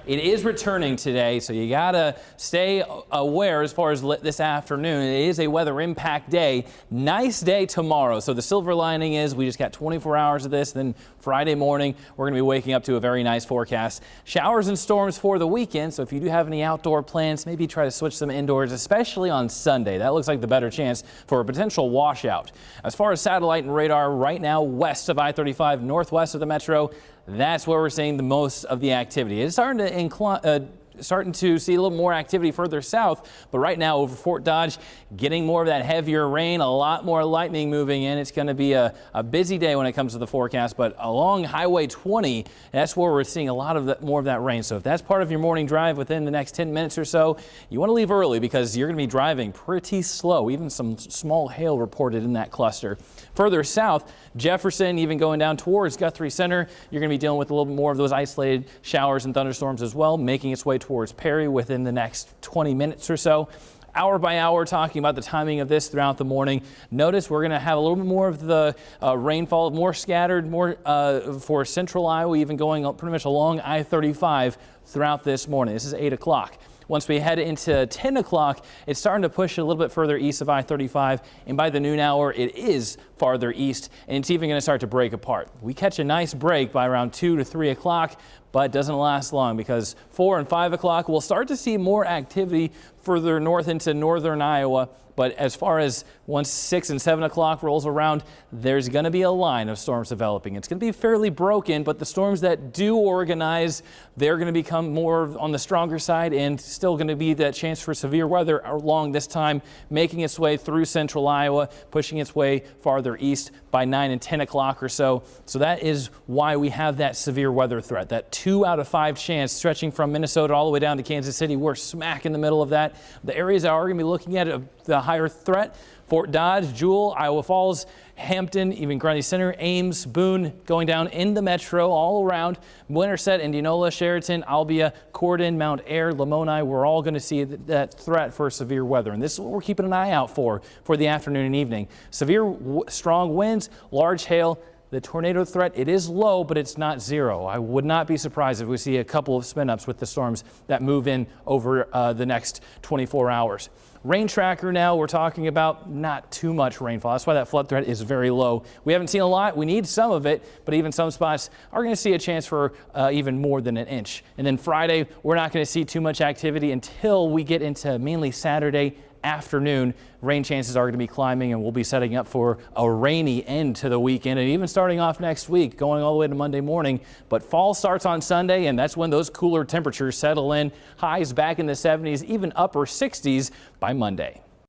It is returning today, so you gotta stay aware as far as this afternoon. It is a weather impact day. Nice day tomorrow. So the silver lining is we just got 24 hours of this. Then Friday morning, we're gonna be waking up to a very nice forecast. Showers and storms for the weekend. So if you do have any outdoor plans, maybe try to switch them indoors, especially on Sunday. That looks like the better chance for a potential washout. As far as satellite and radar, right now west of I-35, northwest of the metro, that's where we're seeing the most of the activity. It's starting to see a little more activity further south, but right now over Fort Dodge, getting more of that heavier rain, a lot more lightning moving in. It's going to be a busy day when it comes to the forecast, but along Highway 20, that's where we're seeing a lot of more of that rain. So if that's part of your morning drive within the next 10 minutes or so, you want to leave early because you're going to be driving pretty slow. Even some small hail reported in that cluster. Further south, Jefferson, even going down towards Guthrie Center, you're going to be dealing with a little bit more of those isolated showers and thunderstorms as well, making its way towards Perry within the next 20 minutes or so. Hour by hour, talking about the timing of this throughout the morning. Notice we're going to have a little bit more of the rainfall, more scattered, more for central Iowa, even going pretty much along I-35 throughout this morning. This is 8 o'clock. Once we head into 10 o'clock, it's starting to push a little bit further east of I-35, and by the noon hour, it is farther east, and it's even going to start to break apart. We catch a nice break by around 2 to 3 o'clock, but it doesn't last long because 4 and 5 o'clock, we'll start to see more activity further north into northern Iowa. But as far as once 6 and 7 o'clock rolls around, there's going to be a line of storms developing. It's going to be fairly broken, but the storms that do organize, they're going to become more on the stronger side and still going to be that chance for severe weather along this time, making its way through central Iowa, pushing its way farther east by 9 and 10 o'clock or so. So that is why we have that severe weather threat, that 2 out of 5 chance stretching from Minnesota all the way down to Kansas City. We're smack in the middle of that. The areas that are going to be looking at the higher threat: Fort Dodge, Jewell, Iowa Falls, Hampton, even Grundy Center, Ames, Boone, going down in the metro all around. Winterset, Indianola, Sheraton, Albia, Corden, Mount Ayr, Lamoni, we're all going to see that threat for severe weather. And this is what we're keeping an eye out for the afternoon and evening. Severe strong winds, large hail. The tornado threat, it is low, but it's not zero. I would not be surprised if we see a couple of spin-ups with the storms that move in over the next 24 hours. Rain tracker now, we're talking about not too much rainfall. That's why that flood threat is very low. We haven't seen a lot. We need some of it, but even some spots are going to see a chance for even more than an inch. And then Friday, we're not going to see too much activity until we get into mainly Saturday afternoon. Rain chances are going to be climbing, and we'll be setting up for a rainy end to the weekend and even starting off next week, going all the way to Monday morning. But fall starts on Sunday, and that's when those cooler temperatures settle in. Highs back in the 70s, even upper 60s by Monday.